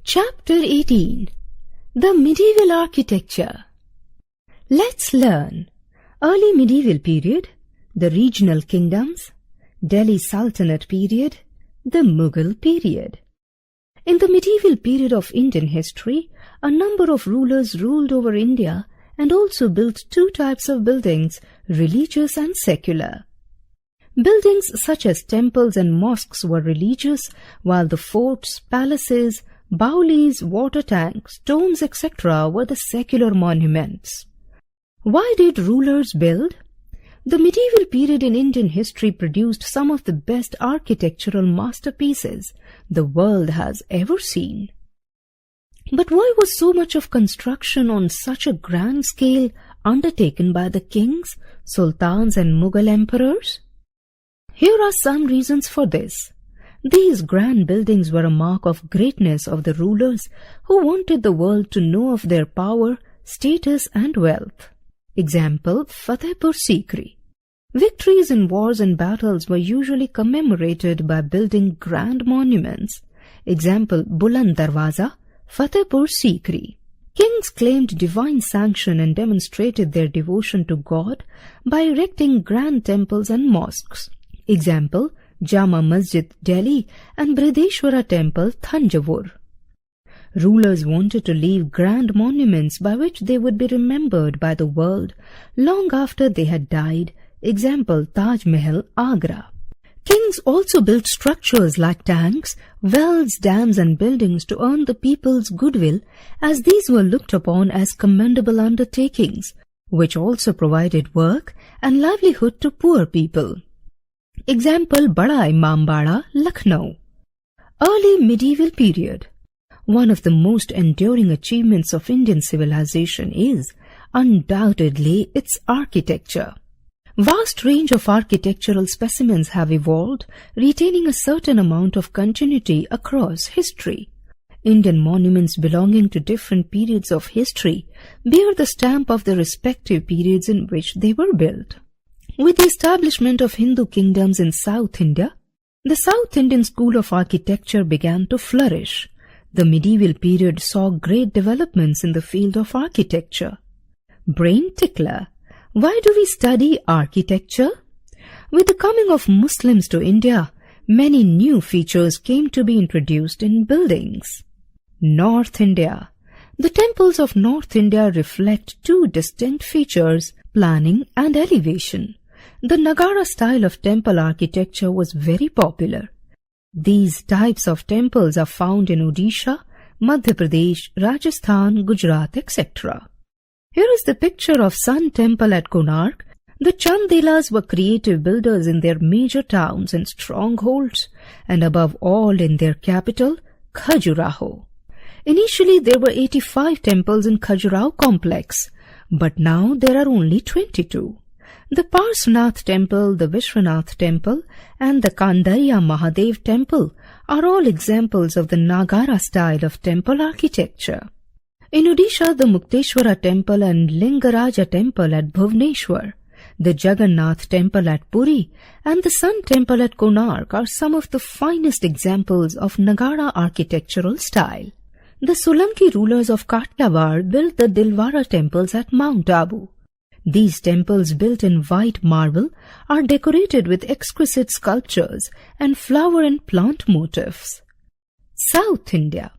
Chapter 18. The Medieval Architecture. Let's learn Early Medieval Period, the Regional Kingdoms, Delhi Sultanate Period, the Mughal Period. In the medieval period of Indian history, a number of rulers ruled over India and also built two types of buildings, religious and secular. Buildings such as temples and mosques were religious, while the forts, palaces, baulis, water tanks, tombs, etc. were the secular monuments. Why did rulers build? The medieval period in Indian history produced some of the best architectural masterpieces the world has ever seen. But why was so much of construction on such a grand scale undertaken by the kings, sultans and Mughal emperors? Here are some reasons for this. These grand buildings were a mark of greatness of the rulers who wanted the world to know of their power, status and wealth. Example, Fatehpur Sikri. Victories in wars and battles were usually commemorated by building grand monuments. Example, Buland Darwaza, Fatehpur Sikri. Kings claimed divine sanction and demonstrated their devotion to God by erecting grand temples and mosques. Example, Jama Masjid, Delhi and Brideshwara Temple, Thanjavur. Rulers wanted to leave grand monuments by which they would be remembered by the world long after they had died. Example, Taj Mahal, Agra. Kings also built structures like tanks, wells, dams and buildings to earn the people's goodwill, as these were looked upon as commendable undertakings, which also provided work and livelihood to poor people. Example, Bada Imambara, Lucknow. Early medieval period. One of the most enduring achievements of Indian civilization is, undoubtedly, its architecture. Vast range of architectural specimens have evolved, retaining a certain amount of continuity across history. Indian monuments belonging to different periods of history bear the stamp of the respective periods in which they were built. With the establishment of Hindu kingdoms in South India, the South Indian school of architecture began to flourish. The medieval period saw great developments in the field of architecture. Brain tickler. Why do we study architecture? With the coming of Muslims to India, many new features came to be introduced in buildings. North India. The temples of North India reflect two distinct features, planning and elevation. The Nagara style of temple architecture was very popular. These types of temples are found in Odisha, Madhya Pradesh, Rajasthan, Gujarat, etc. Here is the picture of Sun Temple at Konark. The Chandelas were creative builders in their major towns and strongholds, and above all in their capital, Khajuraho. Initially there were 85 temples in Khajuraho complex, but now there are only 22. The Parsnath Temple, the Vishwanath Temple and the Kandariya Mahadev Temple are all examples of the Nagara style of temple architecture. In Odisha, the Mukteshwara Temple and Lingaraja Temple at Bhubaneswar, the Jagannath Temple at Puri and the Sun Temple at Konark are some of the finest examples of Nagara architectural style. The Solanki rulers of Kathiawar built the Dilwara temples at Mount Abu. These temples, built in white marble, are decorated with exquisite sculptures and flower and plant motifs. South India.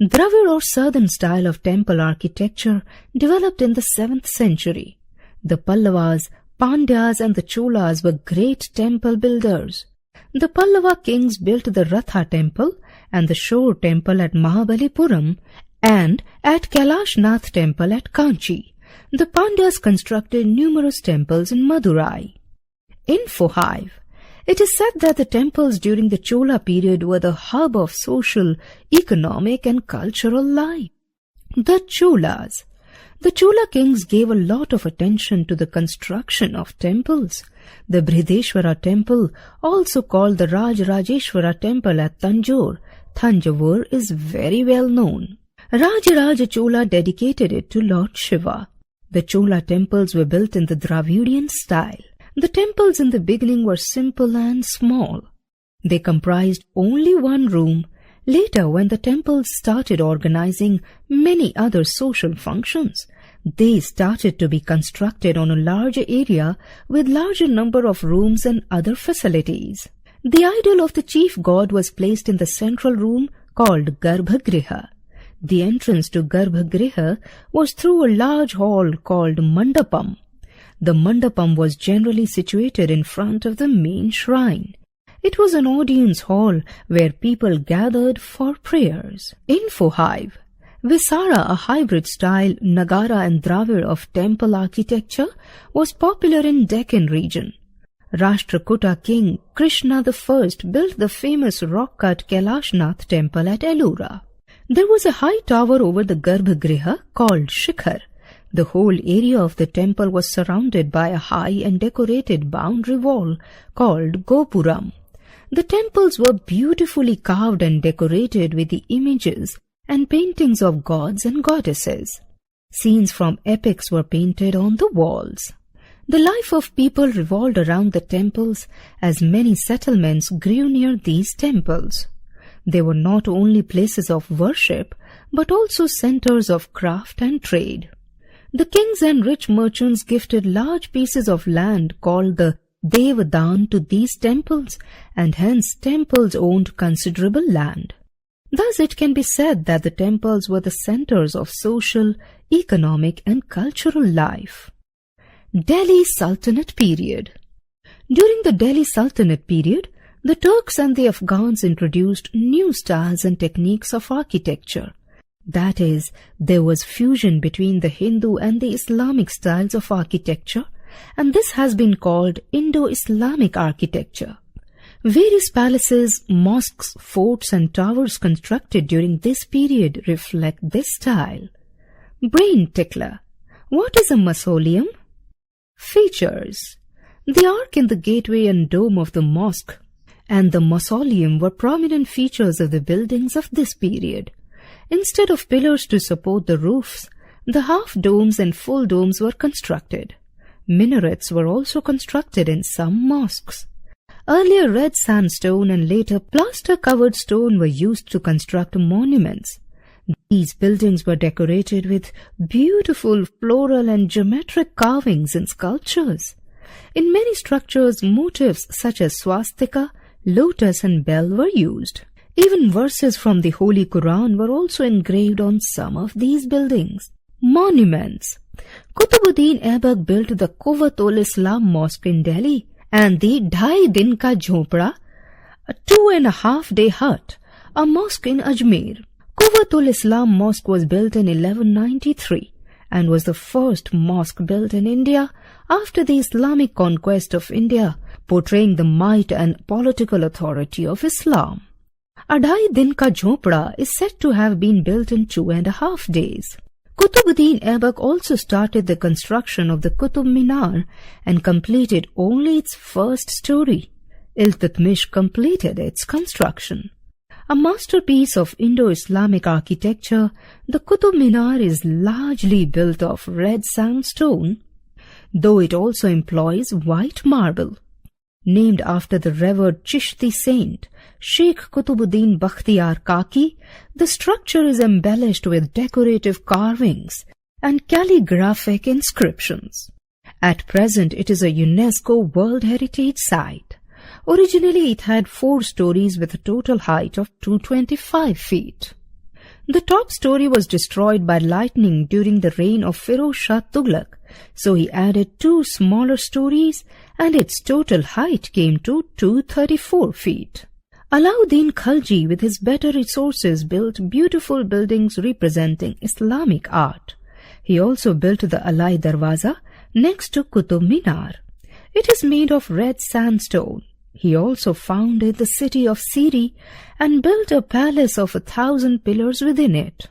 Dravid or southern style of temple architecture developed in the 7th century. The Pallavas, Pandyas and the Cholas were great temple builders. The Pallava kings built the Ratha temple and the Shore temple at Mahabalipuram and at Kailashnath temple at Kanchi. The Pandyas constructed numerous temples in Madurai. Info Hive. It is said that the temples during the Chola period were the hub of social, economic and cultural life. The Cholas. The Chola kings gave a lot of attention to the construction of temples. The Brideshwara temple, also called the Rajarajeshwara temple at Thanjavur, is very well known. Rajaraja Chola dedicated it to Lord Shiva. The Chola temples were built in the Dravidian style. The temples in the beginning were simple and small. They comprised only one room, Later, when the temples started organizing many other social functions, they started to be constructed on a larger area with larger number of rooms and other facilities. The idol of the chief god was placed in the central room called Garbhagriha. The entrance to Garbhagriha was through a large hall called Mandapam. The Mandapam was generally situated in front of the main shrine. It was an audience hall where people gathered for prayers. Info Hive. Visara, a hybrid-style Nagara and Dravid of temple architecture, was popular in Deccan region. Rashtrakuta king Krishna I built the famous rock-cut Kailashnath temple at Ellora. There was a high tower over the Garbhagriha called Shikhar. The whole area of the temple was surrounded by a high and decorated boundary wall called Gopuram. The temples were beautifully carved and decorated with the images and paintings of gods and goddesses. Scenes from epics were painted on the walls. The life of people revolved around the temples as many settlements grew near these temples. They were not only places of worship but also centers of craft and trade. The kings and rich merchants gifted large pieces of land called the Devadan to these temples, and hence temples owned considerable land. Thus it can be said that the temples were the centers of social, economic and cultural life. Delhi Sultanate period. During the Delhi Sultanate period, the Turks and the Afghans introduced new styles and techniques of architecture. That is, there was fusion between the Hindu and the Islamic styles of architecture, and this has been called Indo-Islamic architecture. Various palaces, mosques, forts and towers constructed during this period reflect this style. Brain tickler. What is a mausoleum? Features. The arch in the gateway and dome of the mosque and the mausoleum were prominent features of the buildings of this period. Instead of pillars to support the roofs, the half-domes and full domes were constructed. Minarets were also constructed in some mosques. Earlier red sandstone and later plaster-covered stone were used to construct monuments. These buildings were decorated with beautiful floral and geometric carvings and sculptures. In many structures, motifs such as swastika, lotus and bell were used. Even verses from the Holy Quran were also engraved on some of these buildings. Monuments. Qutubuddin Aibak built the Quwwat-ul-Islam Mosque in Delhi and the Dhai Din Ka Jhopda, a 2.5-day hut, a mosque in Ajmer. Quwwat-ul-Islam Mosque was built in 1193 and was the first mosque built in India after the Islamic conquest of India, portraying the might and political authority of Islam. Adhai Din Ka Jhopda is said to have been built in 2.5 days. Qutubuddin Aibak also started the construction of the Qutub Minar and completed only its first story. Iltutmish completed its construction. A masterpiece of Indo-Islamic architecture, the Qutub Minar is largely built of red sandstone, though it also employs white marble. Named after the revered Chishti saint, Sheikh Qutubuddin Bakhtiyar Kaki, the structure is embellished with decorative carvings and calligraphic inscriptions. At present, it is a UNESCO World Heritage Site. Originally, it had 4 stories with a total height of 225 feet. The top story was destroyed by lightning during the reign of Firoz Shah Tughlaq, so he added 2 smaller stories and its total height came to 234 feet. Alauddin Khalji, with his better resources, built beautiful buildings representing Islamic art. He also built the Alai Darwaza next to Qutub Minar. It is made of red sandstone. He also founded the city of Siri and built a palace of 1,000 pillars within it.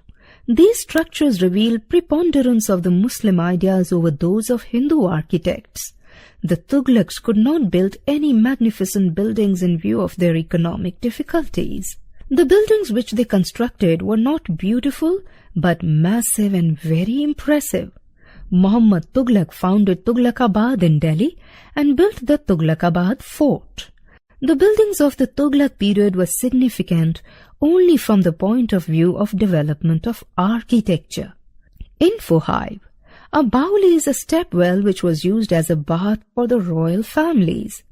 These structures reveal preponderance of the Muslim ideas over those of Hindu architects. The Tughlaqs could not build any magnificent buildings in view of their economic difficulties. The buildings which they constructed were not beautiful but massive and very impressive. Muhammad Tughlaq founded Tughlaqabad in Delhi and built the Tughlaqabad fort. The buildings of the Tughlaq period were significant only from the point of view of development of architecture. Info Hive. A bauli is a step well which was used as a bath for the royal families.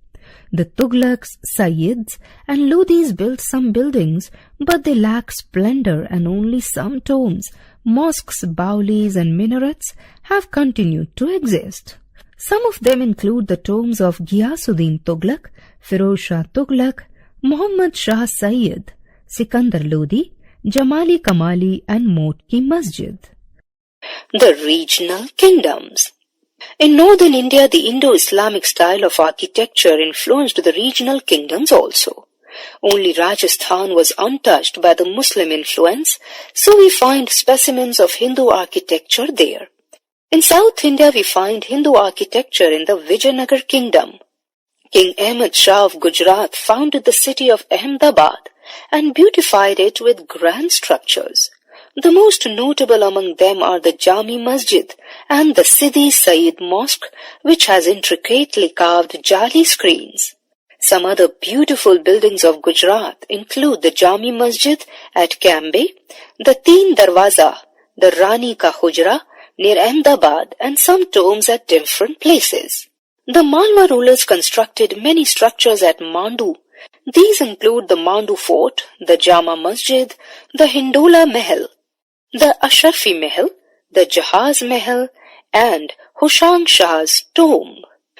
The Tughlaqs, Sayyids and Lodhis built some buildings, but they lack splendor and only some tombs, mosques, baulis and minarets have continued to exist. Some of them include the tombs of Ghiyasuddin Tughlaq, Firoz Shah Tughlaq, Muhammad Shah Sayyid, Sikandar Lodhi, Jamali Kamali and Mot Ki Masjid. The regional kingdoms. In northern India, the Indo-Islamic style of architecture influenced the regional kingdoms also. Only Rajasthan was untouched by the Muslim influence, so we find specimens of Hindu architecture there. In South India, we find Hindu architecture in the Vijayanagar kingdom. King Ahmad Shah of Gujarat founded the city of Ahmedabad and beautified it with grand structures. The most notable among them are the Jami Masjid and the Sidi Sayyid Mosque, which has intricately carved jali screens. Some other beautiful buildings of Gujarat include the Jami Masjid at Cambe, the Teen Darwaza, the Rani Ka Hujra near Ahmedabad, and some tombs at different places. The Malwa rulers constructed many structures at Mandu. These include the Mandu Fort, the Jama Masjid, the Hindola Mahal, the Ashrafi Mahal, the Jahaz Mahal, and Hushang Shah's tomb.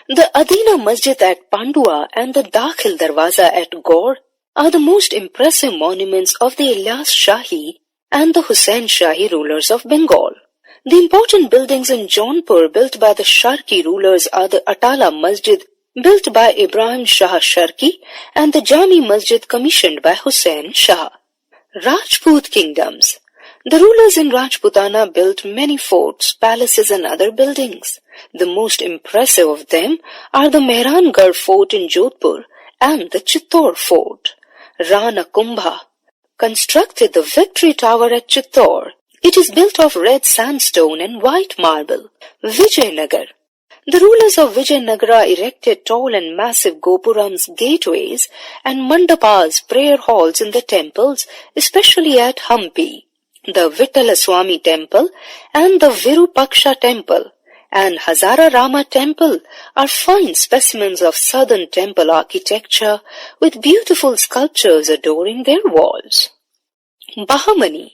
The Adina Masjid at Pandua and the Dakhil Darwaza at Gaur are the most impressive monuments of the Ilyas Shahi and the Hussain Shahi rulers of Bengal. The important buildings in Jaunpur built by the Sharki rulers are the Atala Masjid built by Ibrahim Shah Sharki and the Jami Masjid commissioned by Hussain Shah. Rajput kingdoms. The rulers in Rajputana built many forts, palaces and other buildings. The most impressive of them are the Mehrangarh fort in Jodhpur and the Chittor fort. Rana Kumbha constructed the Victory Tower at Chittor. It is built of red sandstone and white marble. Vijayanagar. The rulers of Vijayanagara erected tall and massive gopurams, gateways and mandapas, prayer halls in the temples, especially at Hampi. The Vittala Swami temple and the Virupaksha temple and Hazara Rama temple are fine specimens of southern temple architecture with beautiful sculptures adoring their walls. Bahamani.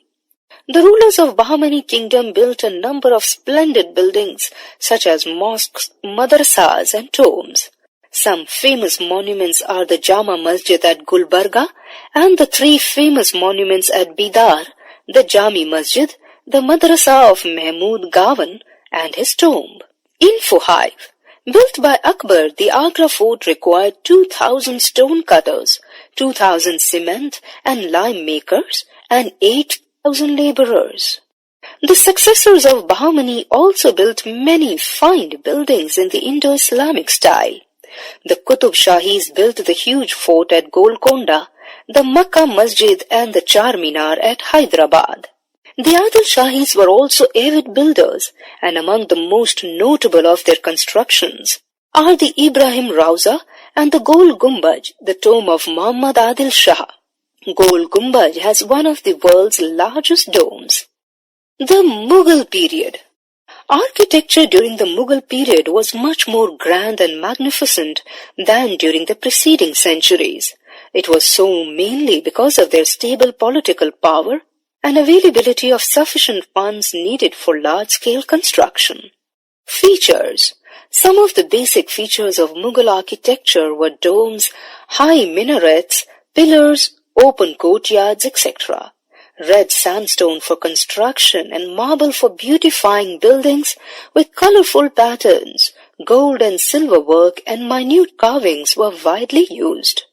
The rulers of Bahamani kingdom built a number of splendid buildings such as mosques, madrasas and tombs. Some famous monuments are the Jama Masjid at Gulbarga and the three famous monuments at Bidar, the Jami Masjid, the Madrasa of Mahmud Gawan and his tomb. Info Hive. Built by Akbar, the Agra fort required 2,000 stone cutters, 2,000 cement and lime makers and 8,000 laborers. The successors of Bahamani also built many fine buildings in the Indo-Islamic style. The Qutub Shahis built the huge fort at Golconda, the Makkah Masjid and the Charminar at Hyderabad. The Adil Shahis were also avid builders, and among the most notable of their constructions are the Ibrahim Rauza and the Gol Gumbaj, the tomb of Muhammad Adil Shah. Gol Gumbaj has one of the world's largest domes. The Mughal period. Architecture during the Mughal period was much more grand and magnificent than during the preceding centuries. It was so mainly because of their stable political power and availability of sufficient funds needed for large-scale construction. Features. Some of the basic features of Mughal architecture were domes, high minarets, pillars, open courtyards, etc. Red sandstone for construction and marble for beautifying buildings with colorful patterns, gold and silver work and minute carvings were widely used.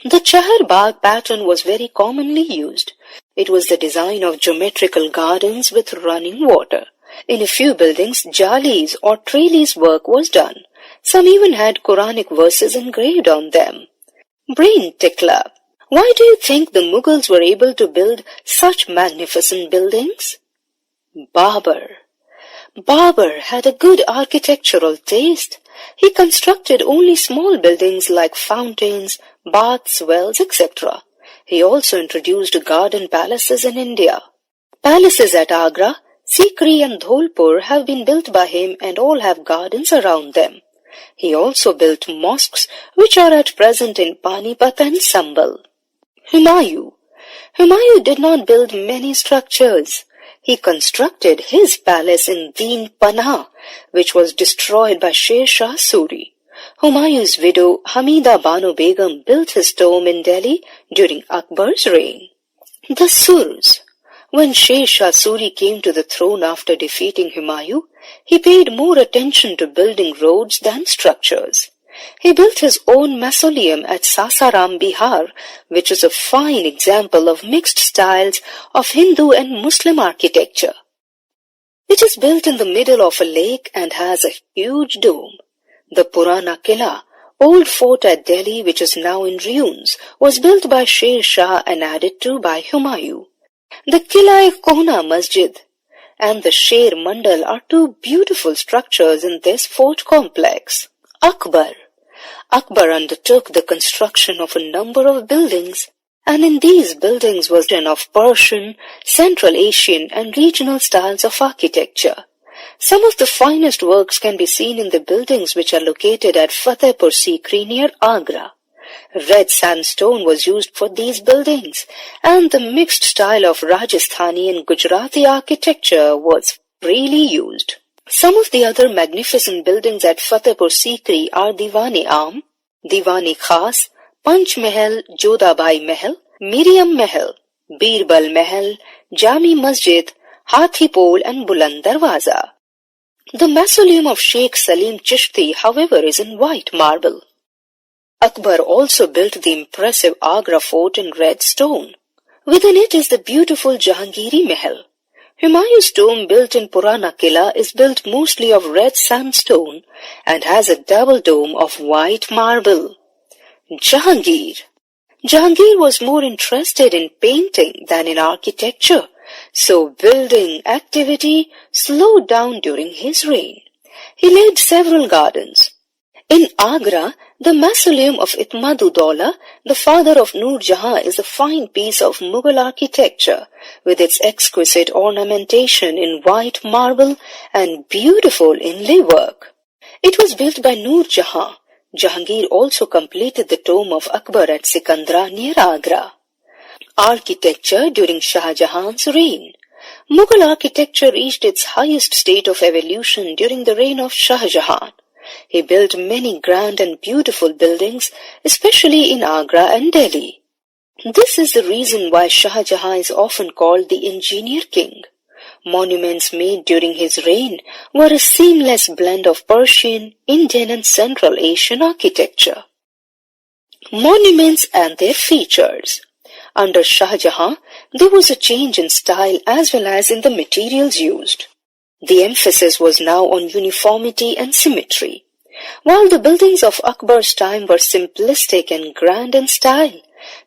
The Chahar Bagh pattern was very commonly used. It was the design of geometrical gardens with running water. In a few buildings, jalis or trellis work was done. Some even had Quranic verses engraved on them. Brain tickler. Why do you think the Mughals were able to build such magnificent buildings? Babur. Babur had a good architectural taste. He constructed only small buildings like fountains, baths, wells, etc. He also introduced garden palaces in India. Palaces at Agra, Sikri and Dholpur have been built by him and all have gardens around them. He also built mosques which are at present in Panipat and Sambal. Humayun did not build many structures. He constructed his palace in Deen Panah, which was destroyed by Sher Shah Suri. Humayun's widow Hamida Banu Begum built his tomb in Delhi during Akbar's reign. The Surs. When Sher Shah Suri came to the throne after defeating Humayun, he paid more attention to building roads than structures. He built his own mausoleum at Sasaram, Bihar, which is a fine example of mixed styles of Hindu and Muslim architecture. It is built in the middle of a lake and has a huge dome. The Purana Killa, old fort at Delhi which is now in ruins, was built by Sher Shah and added to by Humayun. The Qila-e-Kohna Masjid and the Sher Mandal are two beautiful structures in this fort complex. Akbar undertook the construction of a number of buildings, and in these buildings was one of Persian, Central Asian and regional styles of architecture. Some of the finest works can be seen in the buildings which are located at Fatehpur Sikri near Agra. Red sandstone was used for these buildings, and the mixed style of Rajasthani and Gujarati architecture was freely used. Some of the other magnificent buildings at Fatehpur Sikri are Diwani Aam, Diwani Khas, Panch Mahal, Jodhabai Mahal, Miriam Mahal, Birbal Mahal, Jami Masjid, Hathi Pole and Buland Darwaza. The mausoleum of Sheikh Salim Chishti, however, is in white marble. Akbar also built the impressive Agra fort in red stone. Within it is the beautiful Jahangiri Mahal. Humayun's tomb built in Purana Killa is built mostly of red sandstone and has a double dome of white marble. Jahangir was more interested in painting than in architecture, so building activity slowed down during his reign. He led several gardens. In Agra, the mausoleum of Itmad-ud-Daula, the father of Nur Jahan, is a fine piece of Mughal architecture with its exquisite ornamentation in white marble and beautiful inlay work. It was built by Nur Jahan. Jahangir also completed the tomb of Akbar at Sikandra near Agra. Architecture during Shah Jahan's reign. Mughal architecture reached its highest state of evolution during the reign of Shah Jahan. He built many grand and beautiful buildings, especially in Agra and Delhi. This is the reason why Shah Jahan is often called the Engineer King. Monuments made during his reign were a seamless blend of Persian, Indian and Central Asian architecture. Monuments and their features. Under Shah Jahan, there was a change in style as well as in the materials used. The emphasis was now on uniformity and symmetry. While the buildings of Akbar's time were simplistic and grand in style,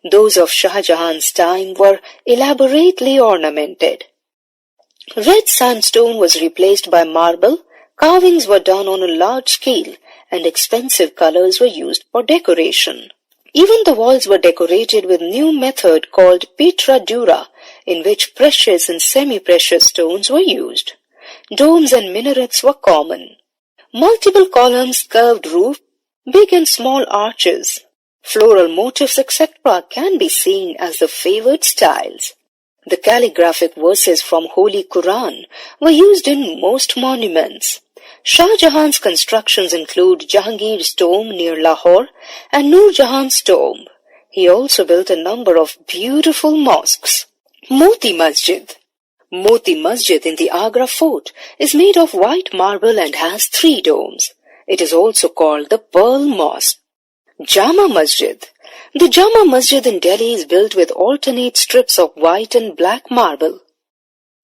those of Shah Jahan's time were elaborately ornamented. Red sandstone was replaced by marble, carvings were done on a large scale, and expensive colors were used for decoration. Even the walls were decorated with new method called Petra Dura, in which precious and semi-precious stones were used. Domes and minarets were common. Multiple columns, curved roof, big and small arches, floral motifs, etc. can be seen as the favored styles. The calligraphic verses from Holy Quran were used in most monuments. Shah Jahan's constructions include Jahangir's tomb near Lahore and Nur Jahan's tomb. He also built a number of beautiful mosques. Moti Masjid in the Agra fort is made of white marble and has 3 domes. It is also called the Pearl Mosque. Jama Masjid. The Jama Masjid in Delhi is built with alternate strips of white and black marble.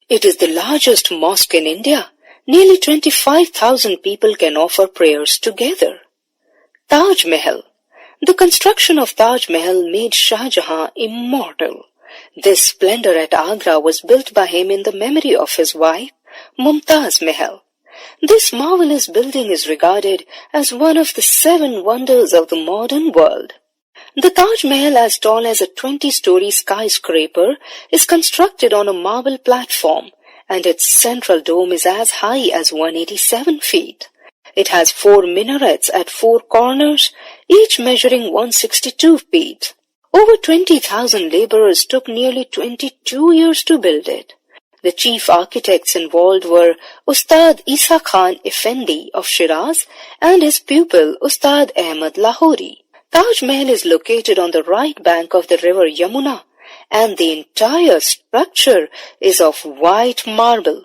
It is the largest mosque in India. Nearly 25,000 people can offer prayers together. Taj Mahal. The construction of Taj Mahal made Shah Jahan immortal. This splendor at Agra was built by him in the memory of his wife, Mumtaz Mahal. This marvelous building is regarded as one of the 7 wonders of the modern world. The Taj Mahal, as tall as a 20-story skyscraper, is constructed on a marble platform, and its central dome is as high as 187 feet. It has 4 minarets at 4 corners, each measuring 162 feet. Over 20,000 laborers took nearly 22 years to build it. The chief architects involved were Ustad Isa Khan Effendi of Shiraz and his pupil Ustad Ahmad Lahori. Taj Mahal is located on the right bank of the river Yamuna, and the entire structure is of white marble.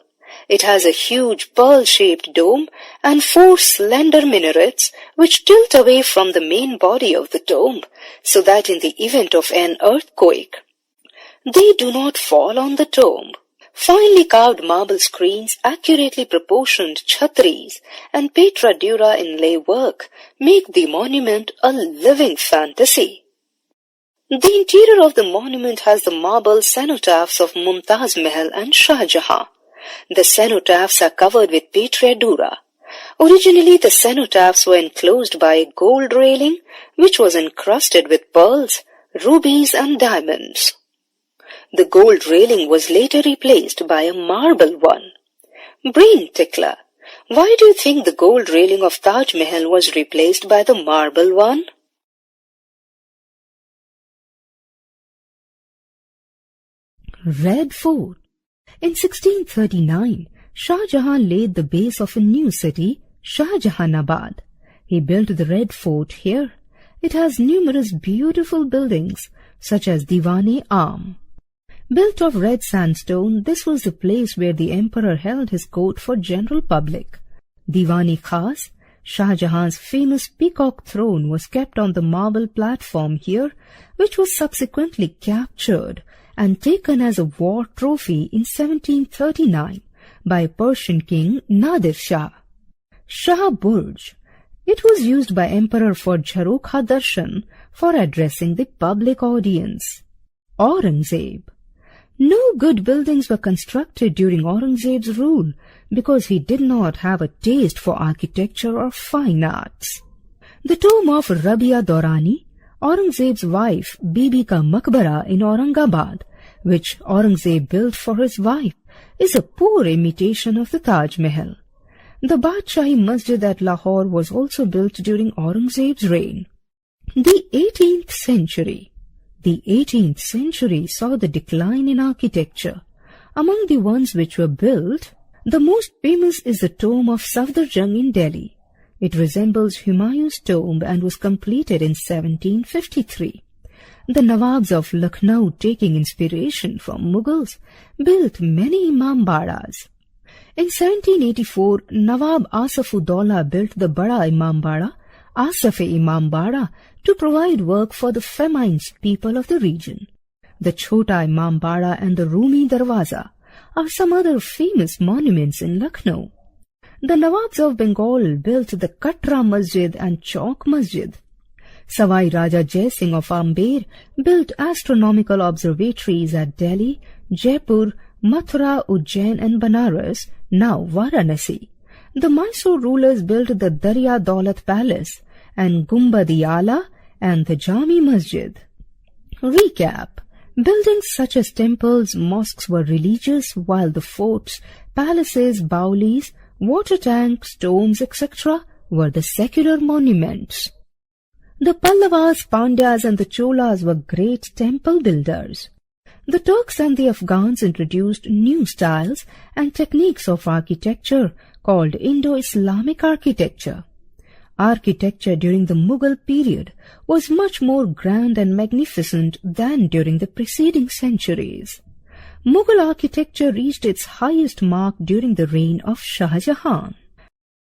It has a huge pearl-shaped dome and 4 slender minarets which tilt away from the main body of the dome, so that in the event of an earthquake, they do not fall on the dome. Finely carved marble screens, accurately proportioned chhatris, and petra dura inlay work make the monument a living fantasy. The interior of the monument has the marble cenotaphs of Mumtaz Mahal and Shah Jahan. The cenotaphs are covered with petra dura. Originally, the cenotaphs were enclosed by a gold railing, which was encrusted with pearls, rubies, and diamonds. The gold railing was later replaced by a marble one. Brain tickler. Why do you think the gold railing of Taj Mahal was replaced by the marble one? Red Fort. In 1639, Shah Jahan laid the base of a new city, Shah Jahanabad. He built the Red Fort here. It has numerous beautiful buildings, such as Diwan-e-Aam. Built of red sandstone, this was the place where the emperor held his court for general public. Diwan-e-Khas, Shah Jahan's famous peacock throne, was kept on the marble platform here, which was subsequently captured and taken as a war trophy in 1739 by Persian king Nadir Shah. Shah Burj. It was used by emperor for Jharokha Darshan, for addressing the public audience. Aurangzeb. No good buildings were constructed during Aurangzeb's rule because he did not have a taste for architecture or fine arts. The tomb of Rabia Dorani, Aurangzeb's wife, Bibi ka Maqbara in Aurangabad, which Aurangzeb built for his wife, is a poor imitation of the Taj Mahal. The Badshahi Masjid at Lahore was also built during Aurangzeb's reign. The 18th century. The 18th century saw the decline in architecture. Among the ones which were built, the most famous is the tomb of Safdarjung in Delhi. It resembles Humayun's tomb and was completed in 1753. The Nawabs of Lucknow, taking inspiration from Mughals, built many Imambadas. In 1784, Nawab Asaf-ud-Daula built the Bada Imambada, Asaf-e-Imambada, to provide work for the feminist people of the region. The Chota Imambada and the Rumi Darwaza are some other famous monuments in Lucknow. The Nawabs of Bengal built the Katra Masjid and Chowk Masjid. Savai Raja Jai Singh of Amber built astronomical observatories at Delhi, Jaipur, Mathura, Ujjain and Banaras, now Varanasi. The Mysore rulers built the Darya Daulat Palace and Gumbad-e-Ala and the Jami Masjid. Recap. Buildings such as temples, mosques were religious, while the forts, palaces, baulis, water tanks, tombs, etc. were the secular monuments. The Pallavas, Pandyas and the Cholas were great temple builders. The Turks and the Afghans introduced new styles and techniques of architecture called Indo-Islamic architecture. Architecture during the Mughal period was much more grand and magnificent than during the preceding centuries. Mughal architecture reached its highest mark during the reign of Shah Jahan.